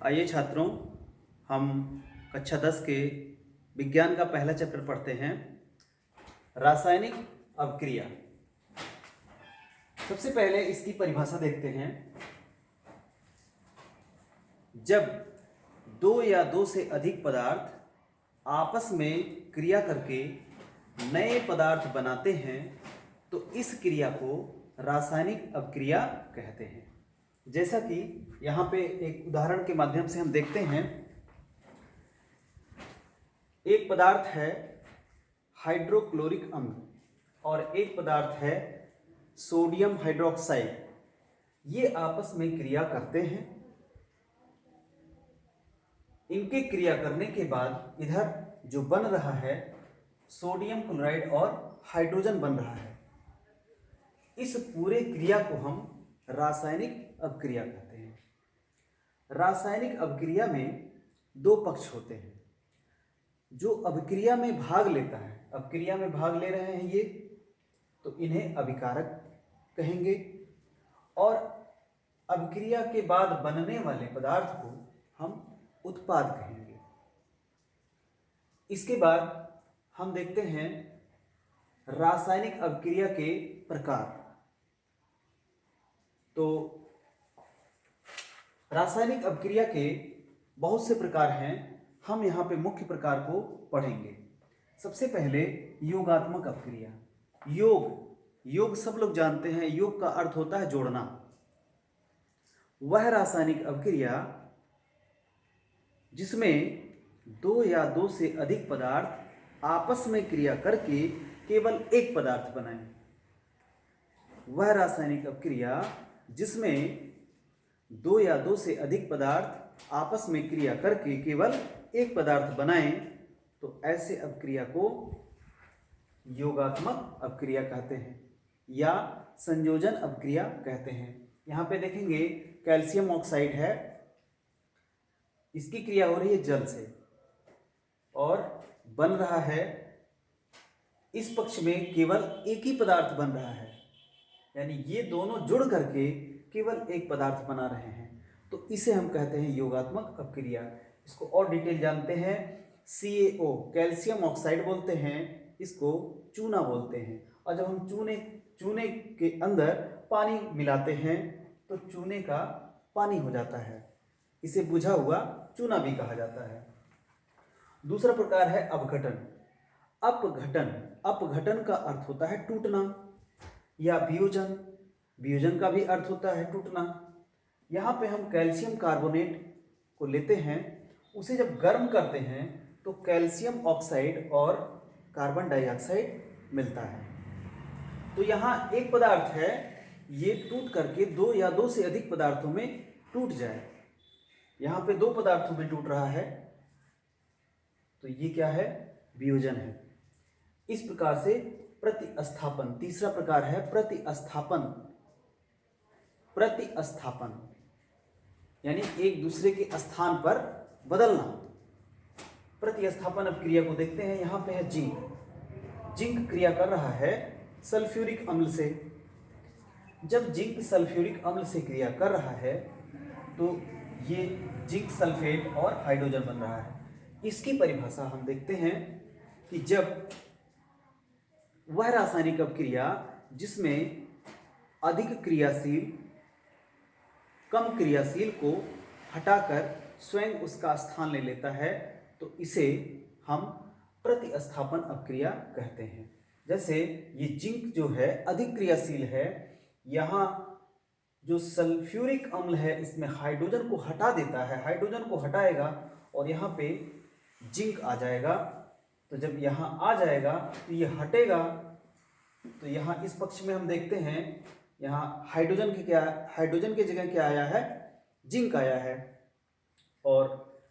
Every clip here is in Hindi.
आइए छात्रों, हम कक्षा 10 के विज्ञान का पहला चैप्टर पढ़ते हैं, रासायनिक अभिक्रिया। सबसे पहले इसकी परिभाषा देखते हैं। जब दो या दो से अधिक पदार्थ आपस में क्रिया करके नए पदार्थ बनाते हैं तो इस क्रिया को रासायनिक अभिक्रिया कहते हैं। जैसा कि यहाँ पे एक उदाहरण के माध्यम से हम देखते हैं। एक पदार्थ है हाइड्रोक्लोरिक अम्ल और एक पदार्थ है सोडियम हाइड्रोक्साइड। ये आपस में क्रिया करते हैं। इनके क्रिया करने के बाद इधर जो बन रहा है सोडियम क्लोराइड और हाइड्रोजन बन रहा है। इस पूरे क्रिया को हम रासायनिक अभिक्रिया कहते हैं। रासायनिक अभिक्रिया में दो पक्ष होते हैं। जो अभिक्रिया में भाग लेता है, अभिक्रिया में भाग ले रहे हैं ये, तो इन्हें अभिकारक कहेंगे। और अभिक्रिया के बाद बनने वाले पदार्थ को हम उत्पाद कहेंगे। इसके बाद हम देखते हैं रासायनिक अभिक्रिया के प्रकार। तो रासायनिक अभिक्रिया के बहुत से प्रकार हैं। हम यहाँ पे मुख्य प्रकार को पढ़ेंगे। सबसे पहले योगात्मक अभिक्रिया। योग सब लोग जानते हैं। योग का अर्थ होता है जोड़ना। वह रासायनिक अभिक्रिया जिसमें दो या दो से अधिक पदार्थ आपस में क्रिया करके केवल एक पदार्थ बनाएं। वह रासायनिक अभिक्रिया जिसमें दो या दो से अधिक पदार्थ आपस में क्रिया करके केवल एक पदार्थ बनाएं, तो ऐसे अभिक्रिया को योगात्मक अभिक्रिया कहते हैं या संयोजन अभिक्रिया कहते हैं। यहाँ पे देखेंगे कैल्शियम ऑक्साइड है, इसकी क्रिया हो रही है जल से और बन रहा है, इस पक्ष में केवल एक ही पदार्थ बन रहा है, यानी ये दोनों जुड़ करके केवल एक पदार्थ बना रहे हैं, तो इसे हम कहते हैं योगात्मक अभिक्रिया। इसको और डिटेल जानते हैं। CaO कैल्शियम ऑक्साइड बोलते हैं, इसको चूना बोलते हैं। और जब हम चूने के अंदर पानी मिलाते हैं तो चूने का पानी हो जाता है, इसे बुझा हुआ चूना भी कहा जाता है। दूसरा प्रकार है अपघटन। अपघटन का अर्थ होता है टूटना या वियोजन। वियोजन का भी अर्थ होता है टूटना। यहाँ पे हम कैल्शियम कार्बोनेट को लेते हैं, उसे जब गर्म करते हैं तो कैल्शियम ऑक्साइड और कार्बन डाइऑक्साइड मिलता है। तो यहाँ एक पदार्थ है, ये टूट करके दो या दो से अधिक पदार्थों में टूट जाए। यहाँ पे दो पदार्थों में टूट रहा है, तो ये क्या है? वियोजन है। इस प्रकार से प्रतिस्थापन। तीसरा प्रकार है प्रतिस्थापन यानी एक दूसरे के स्थान पर बदलना। प्रतिस्थापन अभिक्रिया को देखते हैं। यहाँ पे है जिंक क्रिया कर रहा है सल्फ्यूरिक अम्ल से। जब जिंक सल्फ्यूरिक अम्ल से क्रिया कर रहा है तो ये जिंक सल्फेट और हाइड्रोजन बन रहा है। इसकी परिभाषा हम देखते हैं कि जब वह रासायनिक अभिक्रिया जिसमें अधिक क्रियाशील कम क्रियाशील को हटाकर स्वयं उसका स्थान ले लेता है, तो इसे हम प्रतिस्थापन अभिक्रिया कहते हैं। जैसे ये जिंक जो है अधिक क्रियाशील है, यहाँ जो सल्फ्यूरिक अम्ल है इसमें हाइड्रोजन को हटा देता है, हाइड्रोजन को हटाएगा और यहाँ पे जिंक आ जाएगा। तो जब यहाँ आ जाएगा तो ये हटेगा, तो यहाँ इस पक्ष में हम देखते हैं, यहाँ हाइड्रोजन की जगह क्या आया है? जिंक आया है। और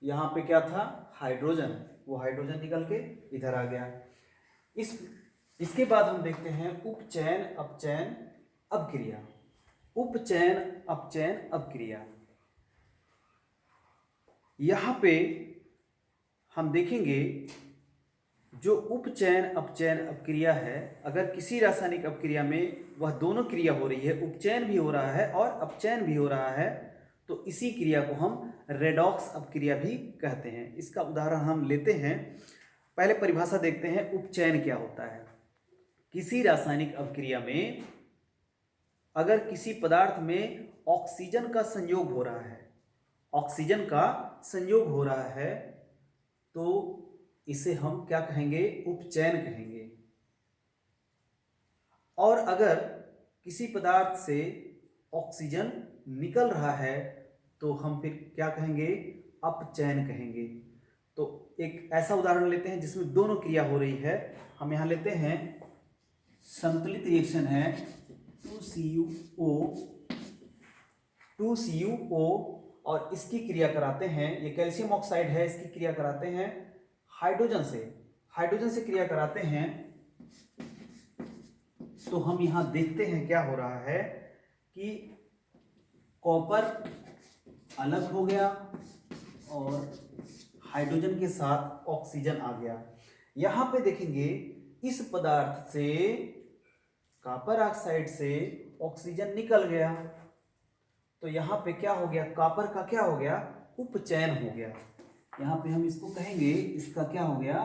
यहाँ पे क्या था? हाइड्रोजन। वो हाइड्रोजन निकल के इधर आ गया। इसके बाद हम देखते हैं उपचयन अपचयन अभिक्रिया। उपचयन अपचयन अभिक्रिया, यहाँ पे हम देखेंगे जो उपचयन अपचयन अभिक्रिया है, अगर किसी रासायनिक अभिक्रिया में वह दोनों क्रिया हो रही है, उपचयन भी हो रहा है और अपचयन भी हो रहा है, तो इसी क्रिया को हम रेडॉक्स अपक्रिया भी कहते हैं। इसका उदाहरण हम लेते हैं। पहले परिभाषा देखते हैं, उपचयन क्या होता है। किसी रासायनिक अपक्रिया में अगर किसी पदार्थ में ऑक्सीजन का संयोग हो रहा है, ऑक्सीजन का संयोग हो रहा है, तो इसे हम क्या कहेंगे, उपचयन कहेंगे। और अगर किसी पदार्थ से ऑक्सीजन निकल रहा है तो हम फिर क्या कहेंगे, अपचयन कहेंगे। तो एक ऐसा उदाहरण लेते हैं जिसमें दोनों क्रिया हो रही है। हम यहाँ लेते हैं संतुलित रिएक्शन है 2CuO और इसकी क्रिया कराते हैं, ये कैल्शियम ऑक्साइड है, इसकी क्रिया कराते हैं हाइड्रोजन से क्रिया कराते हैं। तो हम यहां देखते हैं क्या हो रहा है कि कॉपर अलग हो गया और हाइड्रोजन के साथ ऑक्सीजन आ गया। यहां पे देखेंगे इस पदार्थ से, कॉपर ऑक्साइड से ऑक्सीजन निकल गया, तो यहां पे क्या हो गया, कॉपर का क्या हो गया, उपचयन हो गया। यहां पे हम इसको कहेंगे, इसका क्या हो गया,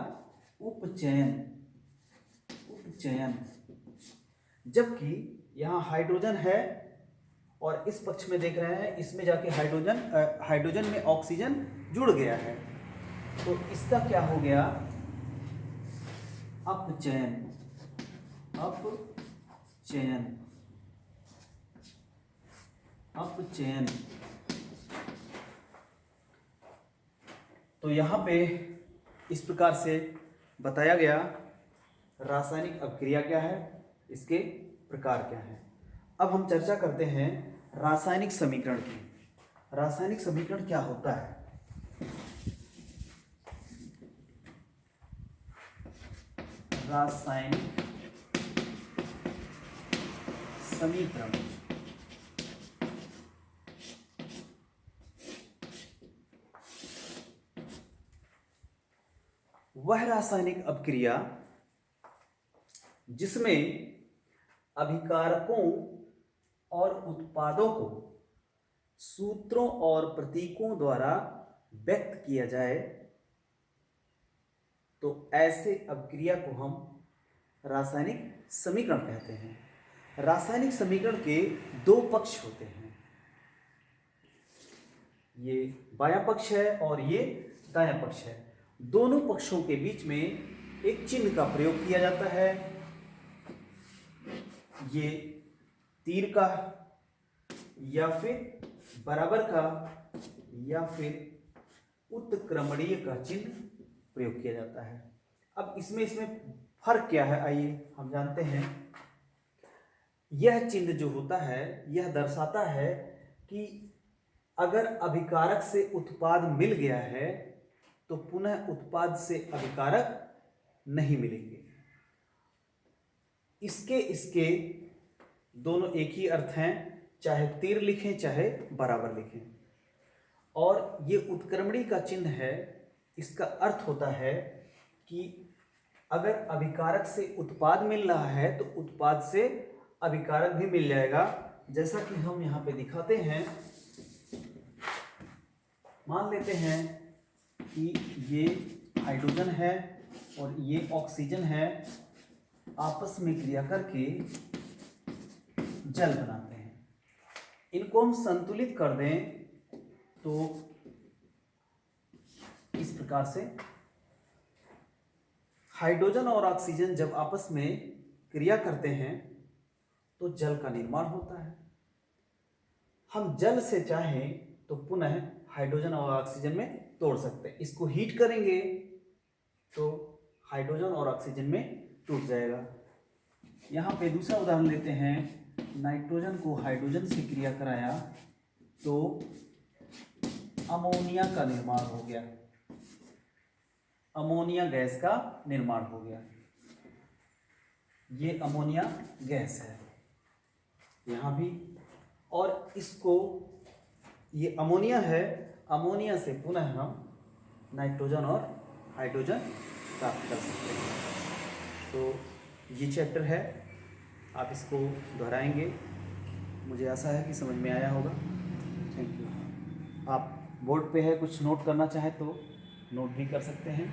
उपचयन। जबकि यहाँ हाइड्रोजन है और इस पक्ष में देख रहे हैं, इसमें जाके हाइड्रोजन में ऑक्सीजन जुड़ गया है, तो इसका क्या हो गया, अपचयन। तो यहाँ पे इस प्रकार से बताया गया रासायनिक अपक्रिया क्या है, इसके प्रकार क्या है। अब हम चर्चा करते हैं रासायनिक समीकरण की। रासायनिक समीकरण क्या होता है। रासायनिक समीकरण वह रासायनिक अपक्रिया जिसमें अभिकारकों और उत्पादों को सूत्रों और प्रतीकों द्वारा व्यक्त किया जाए, तो ऐसे अपक्रिया को हम रासायनिक समीकरण कहते हैं। रासायनिक समीकरण के दो पक्ष होते हैं, ये बायां पक्ष है और ये दायां पक्ष है। दोनों पक्षों के बीच में एक चिन्ह का प्रयोग किया जाता है, ये तीर का या फिर बराबर का या फिर उत्क्रमणीय का चिन्ह प्रयोग किया जाता है। अब इसमें फर्क क्या है, आइए हम जानते हैं। यह चिन्ह जो होता है यह दर्शाता है कि अगर अभिकारक से उत्पाद मिल गया है तो पुनः उत्पाद से अभिकारक नहीं मिलेंगे। इसके दोनों एक ही अर्थ हैं, चाहे तीर लिखें चाहे बराबर लिखें। और ये उत्क्रमणी का चिन्ह है, इसका अर्थ होता है कि अगर अभिकारक से उत्पाद मिल रहा है तो उत्पाद से अभिकारक भी मिल जाएगा। जैसा कि हम यहाँ पे दिखाते हैं, मान लेते हैं कि ये हाइड्रोजन है और ये ऑक्सीजन है, आपस में क्रिया करके जल बनाते हैं। इनको हम संतुलित कर दें तो इस प्रकार से हाइड्रोजन और ऑक्सीजन जब आपस में क्रिया करते हैं तो जल का निर्माण होता है। हम जल से चाहें तो पुनः हाइड्रोजन और ऑक्सीजन में तोड़ सकते हैं। इसको हीट करेंगे तो हाइड्रोजन और ऑक्सीजन में टूट जाएगा। यहाँ पे दूसरा उदाहरण लेते हैं, नाइट्रोजन को हाइड्रोजन से क्रिया कराया तो अमोनिया का निर्माण हो गया, अमोनिया गैस का निर्माण हो गया। ये अमोनिया गैस है यहाँ भी, और इसको, ये अमोनिया है, अमोनिया से पुनः हम नाइट्रोजन और हाइड्रोजन प्राप्त कर सकते हैं। तो ये चैप्टर है, आप इसको दोहराएंगे, मुझे आशा है कि समझ में आया होगा। Thank you. आप बोर्ड पे है, कुछ नोट करना चाहें तो नोट भी कर सकते हैं।